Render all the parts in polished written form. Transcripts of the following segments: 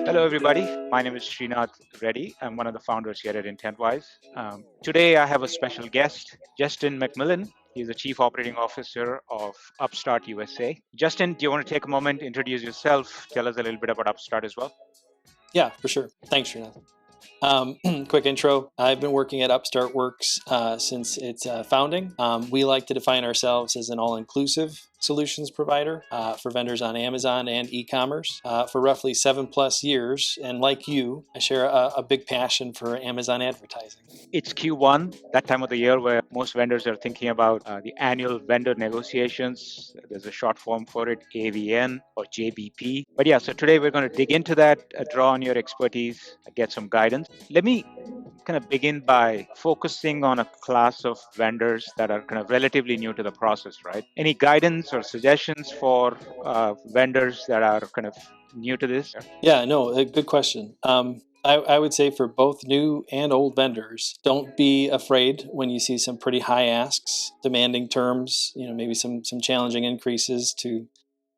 Hello, everybody. My name is Srinath Reddy. I'm one of the founders here at Intentwise. Today, I have a special guest, Justin McMillan. He's the Chief Operating Officer of Upstart USA. Justin, do you want to take a moment, introduce yourself, tell us a little bit about Upstart as well? Yeah, for sure. Thanks, Srinath. Quick intro. I've been working at Upstart Works since its founding. We like to define ourselves as an all-inclusive solutions provider for vendors on Amazon and e-commerce for roughly 7+ years. And like you, I share a big passion for Amazon advertising. It's Q1, that time of the year where most vendors are thinking about the annual vendor negotiations. There's a short form for it, AVN or JBP. But yeah, so today we're going to dig into that, draw on your expertise, get some guidance. Let me kind of begin by focusing on a class of vendors that are kind of relatively new to the process, right? Any guidance or suggestions for vendors that are kind of new to this? Yeah, no, a good question. I would say for both new and old vendors, don't be afraid when you see some pretty high asks, demanding terms, maybe some challenging increases to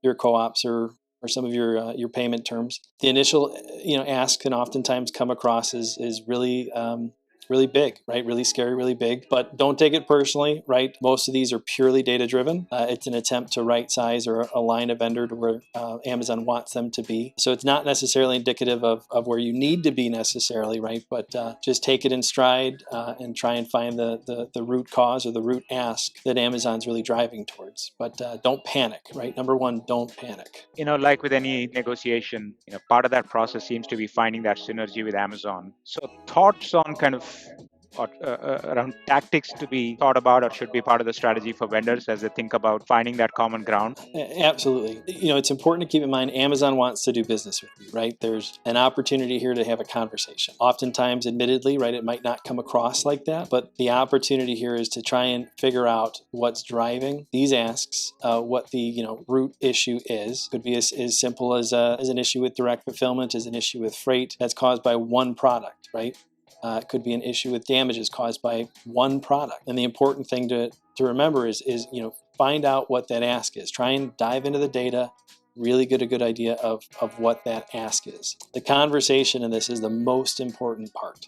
your co-ops or some of your payment terms. The initial ask can oftentimes come across as really really big, right? Really scary, really big. But don't take it personally, right? Most of these are purely data driven. It's an attempt to right size or align a vendor to where Amazon wants them to be. So it's not necessarily indicative of where you need to be necessarily, right? But just take it in stride and try and find the root cause or the root ask that Amazon's really driving towards. But don't panic, right? Number one, don't panic. Like with any negotiation, part of that process seems to be finding that synergy with Amazon. So thoughts on kind of around tactics to be thought about or should be part of the strategy for vendors as they think about finding that common ground? Absolutely. It's important to keep in mind Amazon wants to do business with you, right? There's an opportunity here to have a conversation. Oftentimes, admittedly, right, it might not come across like that, but the opportunity here is to try and figure out what's driving these asks, what the root issue is. Could be as simple as an issue with direct fulfillment, as an issue with freight that's caused by one product, right? It could be an issue with damages caused by one product. And the important thing to remember is find out what that ask is. Try and dive into the data, really get a good idea of what that ask is. The conversation in this is the most important part.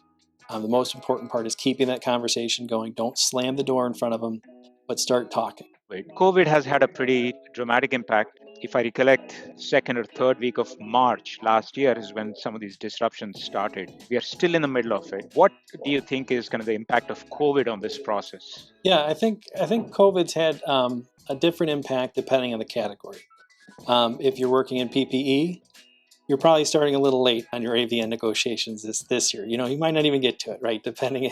The most important part is keeping that conversation going. Don't slam the door in front of them, but start talking. COVID has had a pretty dramatic impact. If I recollect, second or third week of March last year is when some of these disruptions started. We are still in the middle of it. What do you think is kind of the impact of COVID on this process? Yeah, I think COVID's had a different impact depending on the category. If you're working in PPE, you're probably starting a little late on your AVN negotiations this year. You might not even get to it, right? Depending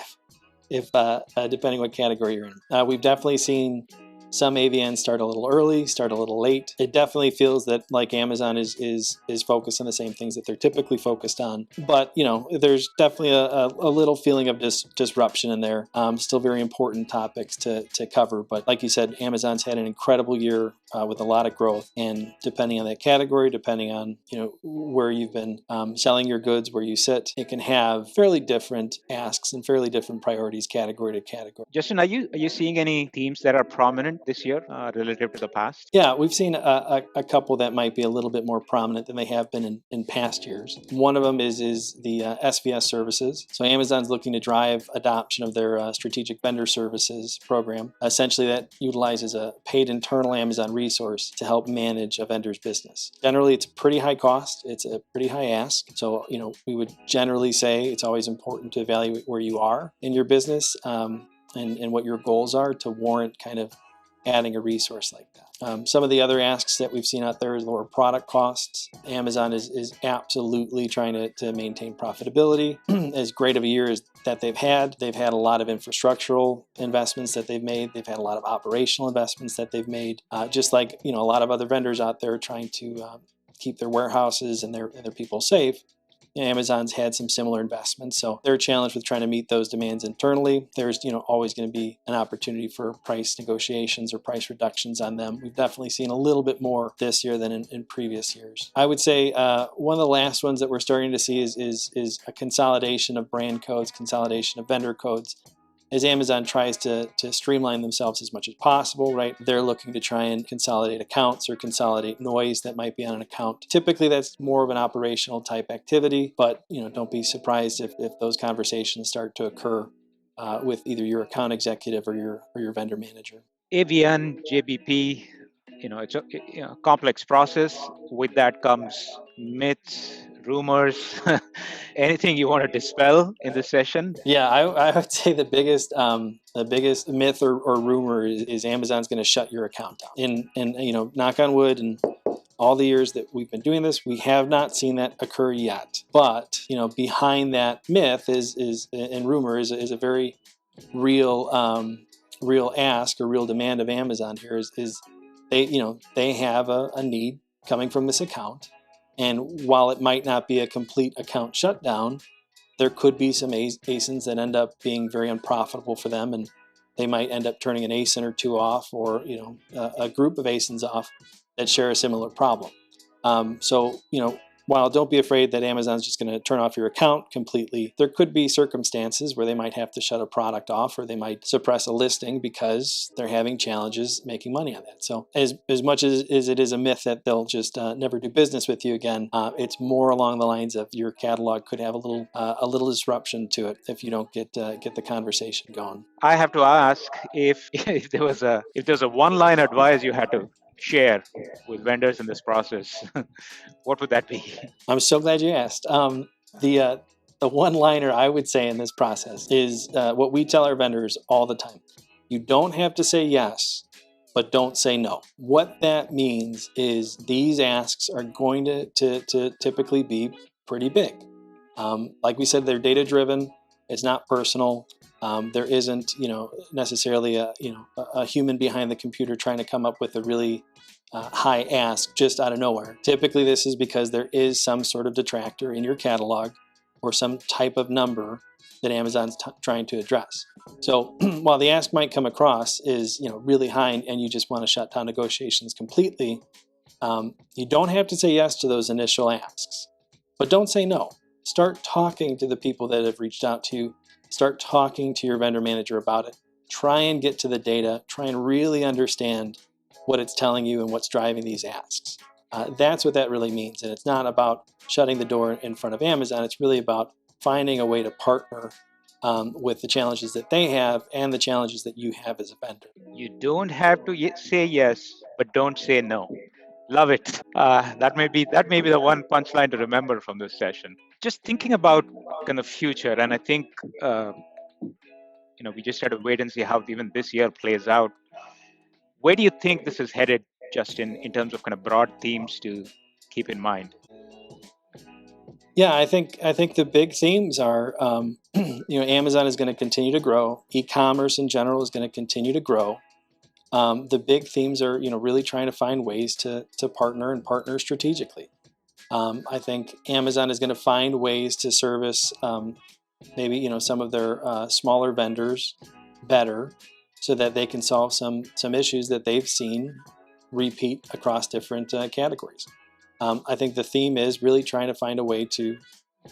depending what category you're in. We've definitely seen some AVNs start a little early, start a little late. It definitely feels that like Amazon is focused on the same things that they're typically focused on. But there's definitely a little feeling of disruption in there. Still very important topics to cover. But like you said, Amazon's had an incredible year with a lot of growth. And depending on that category, depending on where you've been selling your goods, where you sit, it can have fairly different asks and fairly different priorities category to category. Justin, are you seeing any themes that are prominent this year relative to the past? Yeah, we've seen a couple that might be a little bit more prominent than they have been in past years. One of them is the SVS services. So Amazon's looking to drive adoption of their strategic vendor services program. Essentially, that utilizes a paid internal Amazon resource to help manage a vendor's business. Generally, it's a pretty high cost. It's a pretty high ask. So we would generally say it's always important to evaluate where you are in your business and what your goals are to warrant kind of adding a resource like that. Some of the other asks that we've seen out there is lower product costs. Amazon is absolutely trying to maintain profitability. As great of a year as that they've had a lot of infrastructural investments that they've made. They've had a lot of operational investments that they've made. Just like a lot of other vendors out there trying to keep their warehouses and their people safe. Amazon's had some similar investments, so they're challenged with trying to meet those demands internally. There's always going to be an opportunity for price negotiations or price reductions on them. We've definitely seen a little bit more this year than in previous years. I would say one of the last ones that we're starting to see is a consolidation of brand codes, consolidation of vendor codes. as Amazon tries to streamline themselves as much as possible, right? They're looking to try and consolidate accounts or consolidate noise that might be on an account. Typically, that's more of an operational type activity, but don't be surprised if those conversations start to occur with either your account executive or your vendor manager. AVN, JBP, it's a complex process. With that comes myths, rumors, anything you want to dispel in this session. Yeah, I would say the biggest myth or rumor is Amazon's going to shut your account down. And knock on wood, and all the years that we've been doing this, we have not seen that occur yet. But behind that myth is and rumor is a very real real ask or real demand of Amazon here is they have a need coming from this account, and while it might not be a complete account shutdown, there could be some ASINs that end up being very unprofitable for them, and they might end up turning an ASIN or two off, or a group of ASINs off that share a similar problem. So while don't be afraid that Amazon's just going to turn off your account completely, there could be circumstances where they might have to shut a product off, or they might suppress a listing because they're having challenges making money on that. So as much as it is a myth that they'll just never do business with you again, it's more along the lines of your catalog could have a little disruption to it if you don't get the conversation going. I have to ask if there was a one-line advice you had to share with vendors in this process, what would that be? I'm so glad you asked. The one-liner I would say in this process is what we tell our vendors all the time. You don't have to say yes, but don't say no. What that means is these asks are going to typically be pretty big. Like we said, they're data-driven. It's not personal. There isn't, necessarily a human behind the computer trying to come up with a really high ask just out of nowhere. Typically, this is because there is some sort of detractor in your catalog or some type of number that Amazon's trying to address. So while the ask might come across is really high and you just want to shut down negotiations completely, you don't have to say yes to those initial asks, but don't say no. Start talking to the people that have reached out to you. Start talking to your vendor manager about it. Try and get to the data. Try and really understand what it's telling you and what's driving these asks. That's what that really means. And it's not about shutting the door in front of Amazon. It's really about finding a way to partner with the challenges that they have and the challenges that you have as a vendor. You don't have to say yes, but don't say no. Love it. That may be the one punchline to remember from this session. Just thinking about kind of future, and I think we just had to wait and see how even this year plays out. Where do you think this is headed, Justin, in terms of kind of broad themes to keep in mind? Yeah, I think the big themes are, Amazon is going to continue to grow. E-commerce in general is going to continue to grow. The big themes are, really trying to find ways to partner strategically. I think Amazon is going to find ways to service maybe some of their smaller vendors better, so that they can solve some issues that they've seen repeat across different categories. I think the theme is really trying to find a way to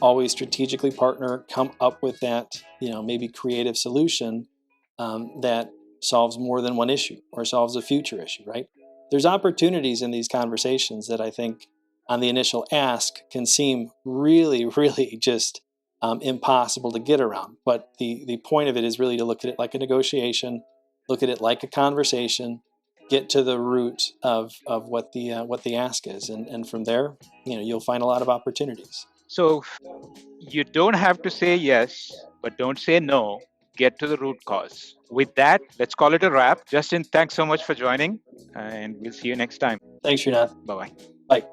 always strategically partner, come up with that maybe creative solution that solves more than one issue or solves a future issue, right? There's opportunities in these conversations that I think on the initial ask can seem really, really just impossible to get around. But the point of it is really to look at it like a negotiation, look at it like a conversation, get to the root of what the ask is, and from there, you'll find a lot of opportunities. So you don't have to say yes, but don't say no. Get to the root cause. With that, let's call it a wrap. Justin, thanks so much for joining, and we'll see you next time. Thanks, Srinath. Bye-bye. Bye.